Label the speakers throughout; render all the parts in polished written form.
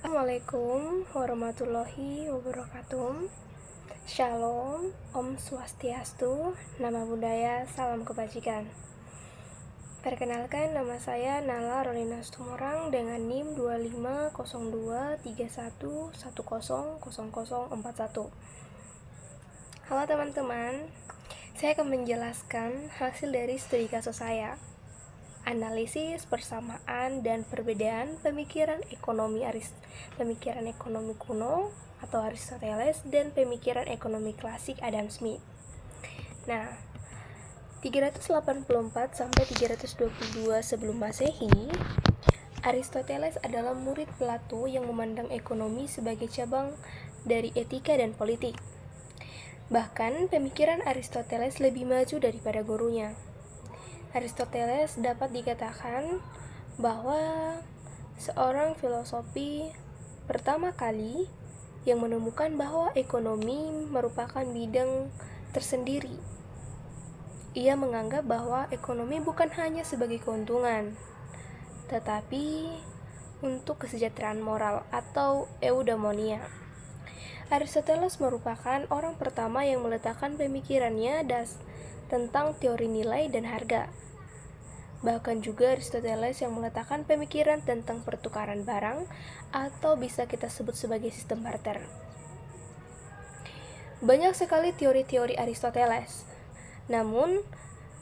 Speaker 1: Assalamualaikum warahmatullahi wabarakatuh. Shalom, Om Swastiastu, Nama Budaya, Salam Kebajikan. Perkenalkan, nama saya Nala Rolina Stumorang dengan NIM 250231100041. Halo teman-teman, saya akan menjelaskan hasil dari studi kasus saya. Analisis persamaan dan perbedaan pemikiran ekonomi kuno atau Aristoteles dan pemikiran ekonomi klasik Adam Smith. Nah, 384 sampai 322 sebelum Masehi, Aristoteles adalah murid Plato yang memandang ekonomi sebagai cabang dari etika dan politik. Bahkan pemikiran Aristoteles lebih maju daripada gurunya. Aristoteles dapat dikatakan bahwa seorang filosofi pertama kali yang menemukan bahwa ekonomi merupakan bidang tersendiri. Ia menganggap bahwa ekonomi bukan hanya sebagai keuntungan, tetapi untuk kesejahteraan moral atau eudaimonia. Aristoteles merupakan orang pertama yang meletakkan pemikirannya tentang teori nilai dan harga. Bahkan juga Aristoteles yang meletakkan pemikiran tentang pertukaran barang atau bisa kita sebut sebagai sistem barter. Banyak sekali teori-teori Aristoteles. Namun,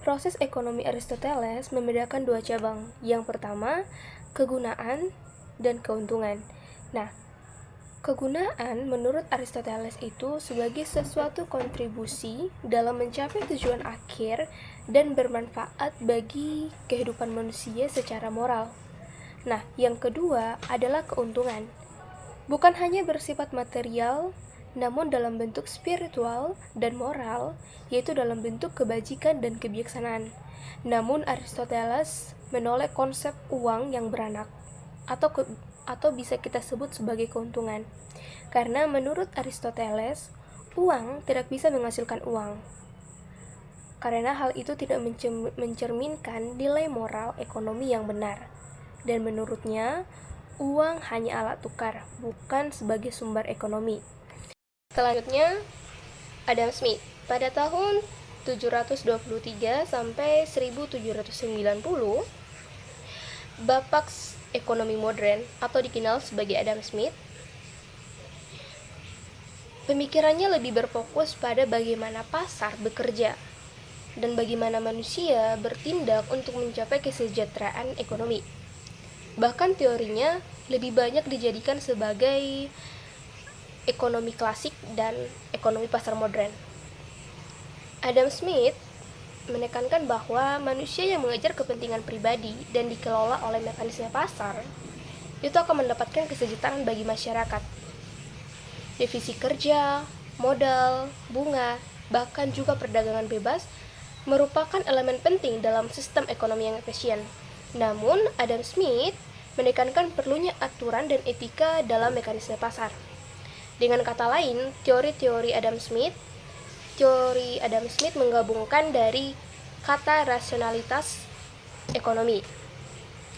Speaker 1: proses ekonomi Aristoteles membedakan dua cabang. Yang pertama, kegunaan dan keuntungan. Nah, kegunaan menurut Aristoteles itu sebagai sesuatu kontribusi dalam mencapai tujuan akhir dan bermanfaat bagi kehidupan manusia secara moral. Nah, yang kedua adalah keuntungan. Bukan hanya bersifat material, namun dalam bentuk spiritual dan moral, yaitu dalam bentuk kebajikan dan kebijaksanaan. Namun Aristoteles menolak konsep uang yang beranak atau bisa kita sebut sebagai keuntungan. Karena menurut Aristoteles, uang tidak bisa menghasilkan uang. Karena hal itu tidak mencerminkan nilai moral ekonomi yang benar. Dan menurutnya, uang hanya alat tukar, bukan sebagai sumber ekonomi. Selanjutnya, Adam Smith. Pada tahun 723 sampai 1790, Bapak ekonomi modern atau dikenal sebagai Adam Smith, pemikirannya lebih berfokus pada bagaimana pasar bekerja dan bagaimana manusia bertindak untuk mencapai kesejahteraan ekonomi. Bahkan teorinya lebih banyak dijadikan sebagai ekonomi klasik dan ekonomi pasar modern. Adam Smith menekankan bahwa manusia yang mengejar kepentingan pribadi dan dikelola oleh mekanisme pasar itu akan mendapatkan kesejahteraan bagi masyarakat. Divisi kerja, modal, bunga, bahkan juga perdagangan bebas merupakan elemen penting dalam sistem ekonomi yang efisien. Namun, Adam Smith menekankan perlunya aturan dan etika dalam mekanisme pasar. Dengan kata lain, teori Adam Smith menggabungkan dari kata rasionalitas ekonomi.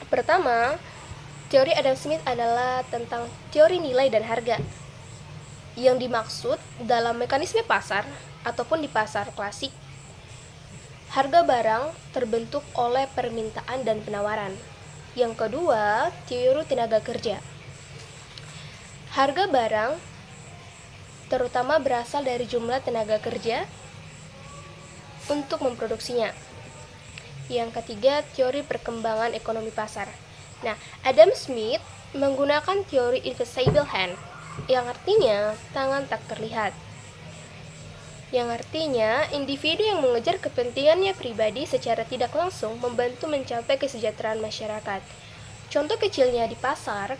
Speaker 1: Pertama, teori Adam Smith adalah tentang teori nilai dan harga. Yang dimaksud dalam mekanisme pasar ataupun di pasar klasik, harga barang terbentuk oleh permintaan dan penawaran. Yang kedua, teori tenaga kerja. Harga barang terutama berasal dari jumlah tenaga kerja untuk memproduksinya. Yang ketiga, teori perkembangan ekonomi pasar. Nah, Adam Smith menggunakan teori invisible hand, yang artinya tangan tak terlihat. Yang artinya, individu yang mengejar kepentingannya pribadi secara tidak langsung membantu mencapai kesejahteraan masyarakat. Contoh kecilnya di pasar,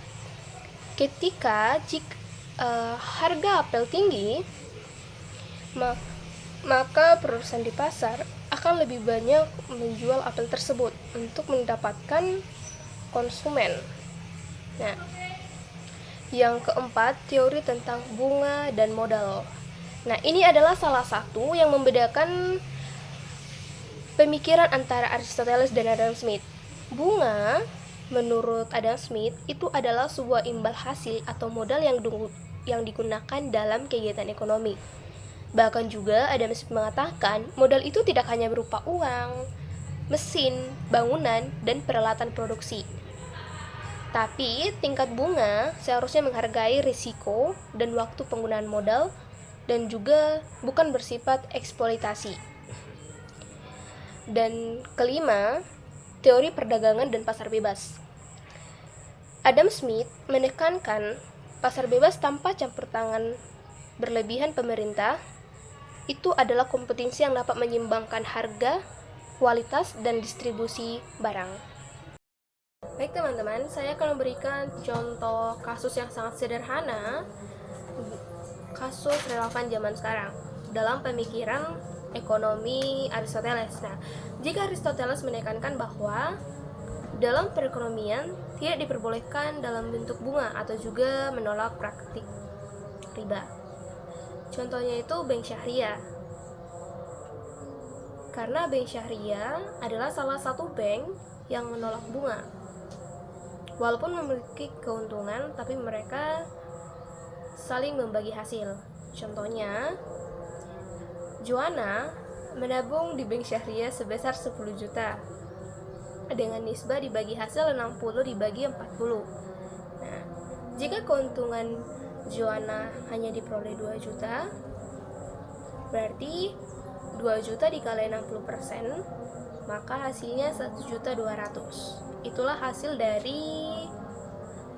Speaker 1: ketika harga apel tinggi, maka perusahaan di pasar akan lebih banyak menjual apel tersebut untuk mendapatkan konsumen. Nah, yang keempat, teori tentang bunga dan modal. Nah, ini adalah salah satu yang membedakan pemikiran antara Aristoteles dan Adam Smith. Bunga Menurut Adam Smith, itu adalah sebuah imbal hasil atau modal yang digunakan dalam kegiatan ekonomi. Bahkan juga Adam Smith mengatakan, modal itu tidak hanya berupa uang, mesin, bangunan, dan peralatan produksi. Tapi tingkat bunga seharusnya menghargai risiko dan waktu penggunaan modal dan juga bukan bersifat eksploitasi. Dan kelima, teori perdagangan dan pasar bebas. Adam Smith menekankan pasar bebas tanpa campur tangan berlebihan pemerintah itu adalah kompetisi yang dapat menyeimbangkan harga, kualitas, dan distribusi barang. Baik teman-teman, saya akan memberikan contoh kasus yang sangat sederhana, kasus relevan zaman sekarang dalam pemikiran ekonomi Aristoteles. Nah, jika Aristoteles menekankan bahwa dalam perekonomian tidak diperbolehkan dalam bentuk bunga atau juga menolak praktik riba. Contohnya itu bank syariah. Karena bank syariah adalah salah satu bank yang menolak bunga. Walaupun memiliki keuntungan, tapi mereka saling membagi hasil. Contohnya, Joanna menabung di bank syariah sebesar 10 juta dengan nisbah dibagi hasil 60 dibagi 40. Nah, jika keuntungan Joanna hanya diperoleh 2 juta, berarti 2 juta dikali 60%, maka hasilnya 1.200.000. Itulah hasil dari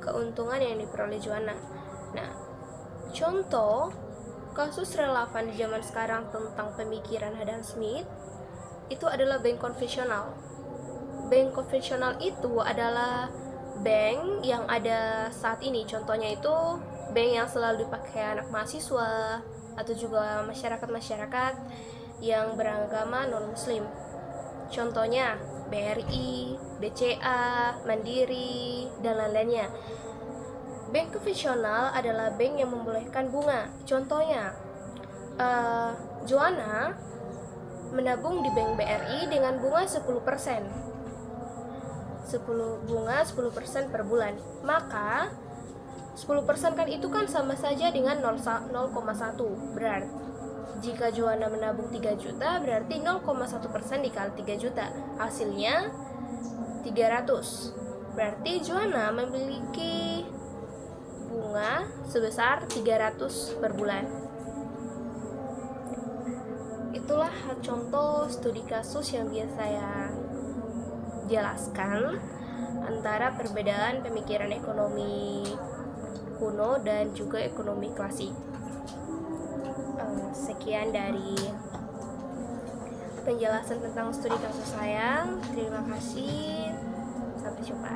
Speaker 1: keuntungan yang diperoleh Joanna. Nah, contoh kasus relevan di zaman sekarang tentang pemikiran Adam Smith itu adalah bank konvensional. Bank konvensional itu adalah bank yang ada saat ini. Contohnya itu bank yang selalu dipakai anak mahasiswa atau juga masyarakat-masyarakat yang beragama non-muslim. Contohnya BRI, BCA, Mandiri, dan lain-lainnya. Bank konvensional adalah bank yang membolehkan bunga. Contohnya, Joanna menabung di bank BRI dengan bunga 10%. 10% per bulan. Maka 10% kan itu kan sama saja dengan 0,1. Berarti jika Joanna menabung 3 juta, berarti 0,1% dikali 3 juta. Hasilnya 300. Berarti Joanna memiliki bunga sebesar 300 per bulan. Itulah contoh studi kasus yang biasa saya jelaskan antara perbedaan pemikiran ekonomi kuno dan juga ekonomi klasik. Sekian dari penjelasan tentang studi kasus saya. Terima kasih. Sampai jumpa.